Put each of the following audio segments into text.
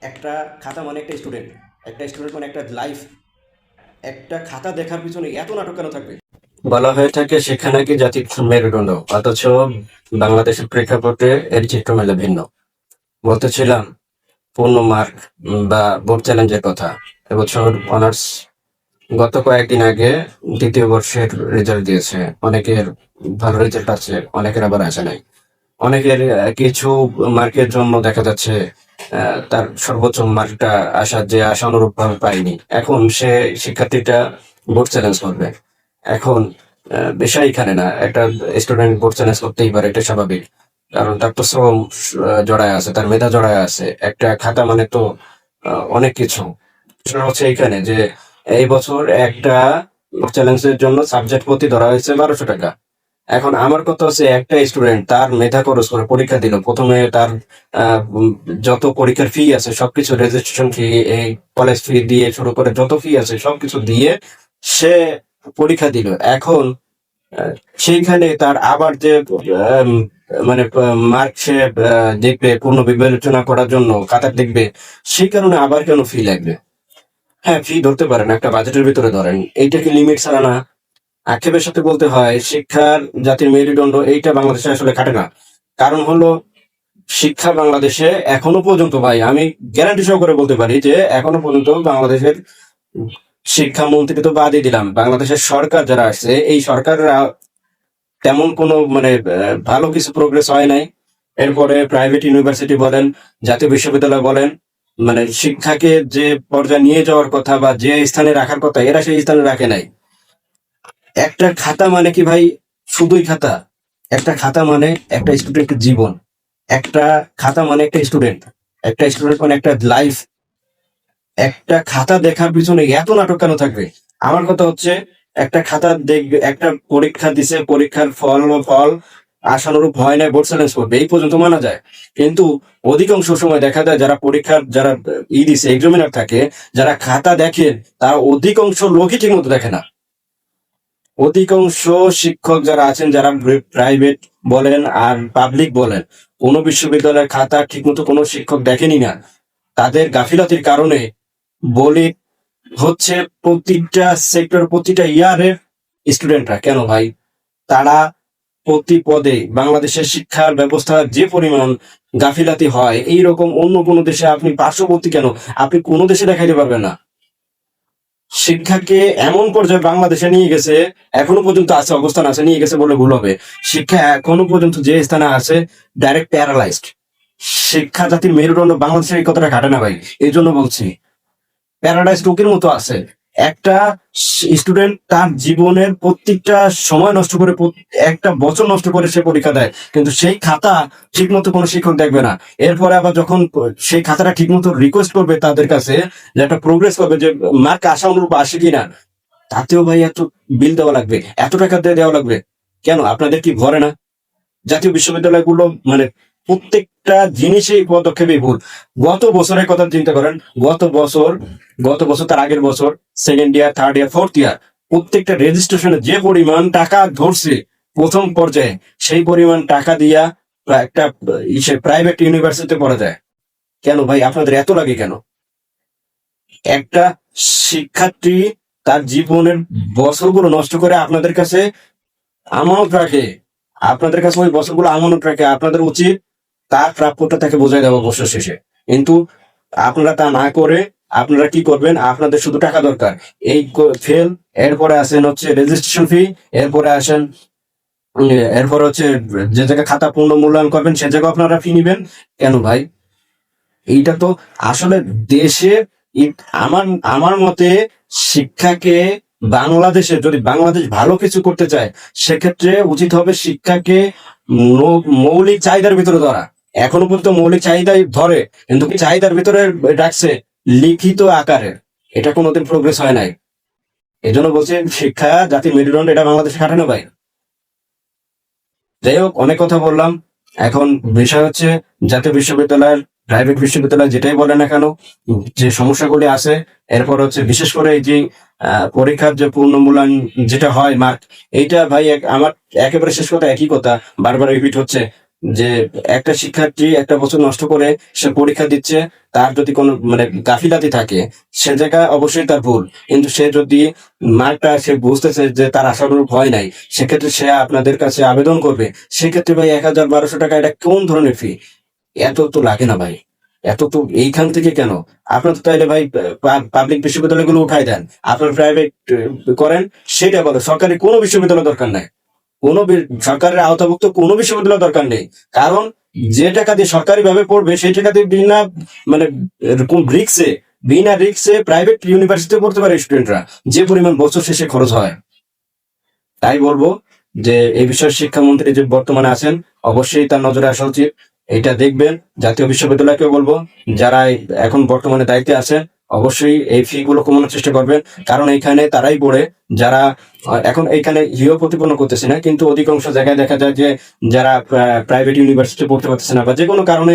একটা খাতা মানে একটা স্টুডেন্ট মানে একটা লাইফ। একটা খাতা দেখার পিছনে এত নাটক কেন থাকবে? বলা হয়ে থাকে শিক্ষা নাকি জাতির মেরুদণ্ড, অথচ বাংলাদেশের প্রেক্ষাপটে এর চিত্র মেলে ভিন্ন। বলতেছিলাম পূর্ণ মার্ক বা বোর্ড চ্যালেঞ্জের কথা। এবছর অনার্স গত কয়েকদিন আগে দ্বিতীয় বর্ষের রেজাল্ট দিয়েছে। অনেকের ভালো রেজাল্ট আছে, অনেকের আবার আসে নাই। অনেকের কিছু মার্কের জন্য দেখা যাচ্ছে তার সর্বোচ্চ মার্কটা যে আশানুরূপ ভাবে পায়নি। এখন সে শিক্ষার্থীটা বোর্ড চ্যালেঞ্জ করবে। এখন বিষয় এখানে না, একটা স্টুডেন্ট বোর্ড চ্যালেঞ্জ করতেই পারে, এটা স্বাভাবিক। কারণ তার তো শ্রম জড়ায় আছে, তার মেধা জড়ায় আছে। একটা খাতা মানে তো অনেক কিছু। প্রশ্ন হচ্ছে এখানে যে এই বছর একটা চ্যালেঞ্জের জন্য সাবজেক্ট প্রতি ধরা হয়েছে 1200 টাকা। এখন আমার কথা হচ্ছে একটা স্টুডেন্ট তার মেধা খরচ করে পরীক্ষা দিল। প্রথমে তার যত পরীক্ষার ফি আছে সবকিছু, রেজিস্ট্রেশন ফি, এই কলেজ ফি দিয়ে শুরু করে যত ফি আছে সবকিছু দিয়ে সে পরীক্ষা দিল। এখন আহ, সেইখানে তার আবার যে আম, মানে মার্ক সে দেখবে, পূর্ণ বিবেচনা করার জন্য খাতা দেখবে, সেই কারণে আবার কেন ফি লাগবে? হ্যাঁ, ফি ধরতে পারেন, একটা বাজেটের ভিতরে ধরেন, এইটা কি লিমিট ছাড়া না? আক্ষেপের সাথে বলতে হয় শিক্ষার জাতির মেরুদণ্ড, এইটা বাংলাদেশে আসলে খাটে না। কারণ হলো শিক্ষা বাংলাদেশে এখনো পর্যন্ত, ভাই আমি গ্যারান্টি সহকারে বলতে পারি যে এখনো পর্যন্ত বাংলাদেশের শিক্ষামন্ত্রী তো বাদই দিলাম, বাংলাদেশের সরকার যারা আসছে এই সরকাররা তেমন কোনো ভালো কিছু প্রোগ্রেস হয় নাই। এরপরে প্রাইভেট ইউনিভার্সিটি বলেন, জাতীয় বিশ্ববিদ্যালয় বলেন, শিক্ষাকে যে পর্যায়ে নিয়ে যাওয়ার কথা বা যে স্থানে রাখার কথা এরা সেই স্থানে রাখে নাই। একটা খাতা মানে কি ভাই? শুধুই খাতা? একটা খাতা মানে একটা স্টুডেন্টের জীবন। একটা খাতা মানে একটা স্টুডেন্ট মানে একটা লাইফ। একটা খাতা দেখার পিছনে এত নাটক কেন থাকবে? আমার কথা হচ্ছে একটা খাতা দেখবে, একটা পরীক্ষা দিছে, পরীক্ষার ফল আশানুরূপ হয় না, বোর্ড চ্যালেঞ্জ করবে, এই পর্যন্ত মানা যায়। কিন্তু অধিকাংশ সময় দেখা যায় যারা পরীক্ষার যারা দিছে, এক্সামিনার থাকে, যারা খাতা দেখে, তারা অধিকাংশ লোকই ঠিক মতো দেখে না। অধিকাংশ শিক্ষক যারা আছেন, যারা প্রাইভেট বলেন আর পাবলিক বলেন, কোনো বিশ্ববিদ্যালয়ের খাতা ঠিকমতো কোনো শিক্ষক দেখেনি না। তাদের গাফিলতির কারণে বলি হচ্ছে প্রতিটা সেক্টর, প্রতিটা ইয়ারের স্টুডেন্টরা কেন ভাই, তারা প্রতি পদে বাংলাদেশের শিক্ষার ব্যবস্থা যে পরিমাণ গাফিলাতি হয়, এইরকম অন্য কোনো দেশে আপনি পার্শ্ববর্তী কেন, আপনি কোনো দেশে দেখাইতে পারবেন না। শিক্ষাকে এমন পর্যায়ে বাংলাদেশে নিয়ে গেছে, এখনো পর্যন্ত আছে, অবস্থান আছে, নিয়ে গেছে বলে ভুল হবে। শিক্ষা এখনো পর্যন্ত যে স্থানে আছে, ডাইরেক্ট প্যারালাইজড। শিক্ষা জাতির মেরুদণ্ড বাংলাদেশের এই কথাটা ঘাটে না ভাই, এই জন্য বলছি প্যারাডাইস রোগের মতো আছে। একটা স্টুডেন্ট তার জীবনের প্রত্যেকটা সময় নষ্ট করে, একটা বছর নষ্ট করে সে পরীক্ষা দেয়, কিন্তু সেই খাতা ঠিক মতো কোনো শিক্ষক দেখবে না। এরপরে আবার যখন সেই খাতাটা ঠিক মতো রিকোয়েস্ট করবে তাদের কাছে, যে একটা প্রোগ্রেস করবে, যে মার্ক আশা অনুরূপ আসে কিনা, তাতেও ভাই এত বিল দেওয়া লাগবে, এত টাকা দিয়ে দেওয়া লাগবে। কেন আপনাদের কি ভরে না? জাতীয় বিশ্ববিদ্যালয়গুলো প্রত্যেকটা জিনিসেই পদক্ষেপে ভুল। গত বছরের কথা চিন্তা করেন, গত বছর তার আগের বছর, second year, third year, fourth year, প্রত্যেকটা রেজিস্ট্রেশনে যে পরিমাণ টাকা ধরছে প্রথম পর্যায়ে, সেই পরিমাণ টাকা দিয়া একটা প্রাইভেট ইউনিভার্সিটিতে পড়া যায়। কেন ভাই আপনাদের এত লাগে কেন? একটা শিক্ষার্থী তার জীবনের বছরগুলো নষ্ট করে আপনাদের কাছে আমানত রাখে, ওই বছরগুলো আমানত রাখে। আপনাদের উচিত তার প্রাপ্যটা তাকে বোঝাই দেওয়া বছর শেষে। কিন্তু আপনারা তা না করে আপনারা কি করবেন? আপনাদের শুধু টাকা দরকার, এই ফেল, এরপরে আসেন হচ্ছে রেজিস্ট্রেশন ফি, এরপরে আসেন এরপরে হচ্ছে যে জায়গায় খাতা পূর্ণ মূল্যায়ন করবেন সে জায়গায় আপনারা ফি নিবেন। কেন ভাই? এইটা তো আসলে দেশে আমার আমার মতে শিক্ষাকে, বাংলাদেশে যদি বাংলাদেশ ভালো কিছু করতে চায়, সেক্ষেত্রে উচিত হবে শিক্ষাকে মৌলিক চাহিদার ভিতরে ধরা। এখনো পর্যন্ত মৌলিক চাহিদাই ধরে, কিন্তু কি চাহিদার ভিতরে রাখছে লিখিত আকারে, এটা কোনোদিন প্রোগ্রেস হয় নাই। এই জন্য বলছি শিক্ষা জাতির মেরুদণ্ড, এটা বাংলাদেশে খাটে না ভাই। যাই হোক, অনেক কথা বললাম। এখন বিষয় হচ্ছে জাতীয় বিশ্ববিদ্যালয়ের, প্রাইভেট বিশ্ববিদ্যালয় যেটাই বলে না কেন, যে সমস্যাগুলি আছে, এরপর হচ্ছে বিশেষ করে এই যে পরীক্ষার যে পূর্ণ মূল্যায়ন যেটা হয়, মার্ক, এইটা ভাই আমার একেবারে শেষ কথা একই কথা বারবার রিপিট হচ্ছে। যে একটা শিক্ষার্থী একটা বছর নষ্ট করে সে পরীক্ষা দিচ্ছে, তার যদি কোনো মানে গাফিলাতি থাকে সে জায়গায় অবশ্যই তার ভুল। কিন্তু সে যদি মার্কটা সে বুঝতেছে যে তার আশানুরূপ হয় নাই, সেক্ষেত্রে সে আপনাদের কাছে আবেদন করবে। সেক্ষেত্রে ভাই 1,000-1,200 টাকা এটা কোন ধরনের ফি? এত তো লাগে না ভাই, এত তো এইখান থেকে কেন? আপনার তো তাইলে ভাই পাবলিক বিশ্ববিদ্যালয়গুলো উঠাই দেন, আপনার প্রাইভেট করেন, সেটা বলো। সরকারি কোনো বিশ্ববিদ্যালয় দরকার নাই, সরকারের আওতাভুক্ত কোনো বিশ্ববিদ্যালয় দরকার নেই। কারণ যে টাকা দিয়ে সরকারি ভাবে পড়বে সেই টাকা দিয়ে বিনা মানে এরকম বিনা রিক্সে প্রাইভেট ইউনিভার্সিটিতে পড়তে পারে স্টুডেন্টরা, যে পরিমাণ বছর শেষে খরচ হয়। তাই বলবো যে এই বিষয়ে শিক্ষামন্ত্রী যে বর্তমানে আছেন, অবশ্যই তার নজরে আসা উচিত। এটা দেখবেন। জাতীয় বিশ্ববিদ্যালয়কে বলবো, যারা এখন বর্তমানে দায়িত্বে আছে, অবশ্যই এই ফি গুলো কমানোর চেষ্টা করবেন। কারণ এইখানে তারাই পড়ে যারা এখন এইখানে হিও প্রতিপন্ন করতেছে না, কিন্তু অধিকাংশ জায়গায় দেখা যায় যে যারা প্রাইভেট ইউনিভার্সিটি পড়তে পারতেছে না বা যে কোনো কারণে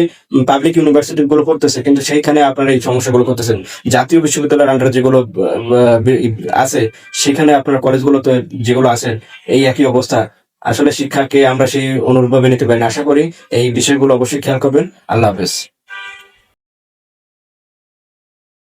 পাবলিক ইউনিভার্সিটি গুলো পড়তেছে, কিন্তু সেইখানে আপনারা এই সমস্যাগুলো করতেছেন। জাতীয় বিশ্ববিদ্যালয়ের আন্ডারে যেগুলো আছে, সেখানে আপনার কলেজগুলোতে যেগুলো আছে, এই একই অবস্থা। আসলে শিক্ষাকে আমরা সেই অনুরূপভাবে নিতে পারি না। আশা করি এই বিষয়গুলো অবশ্যই খেয়াল করবেন। আল্লাহ হাফেজ।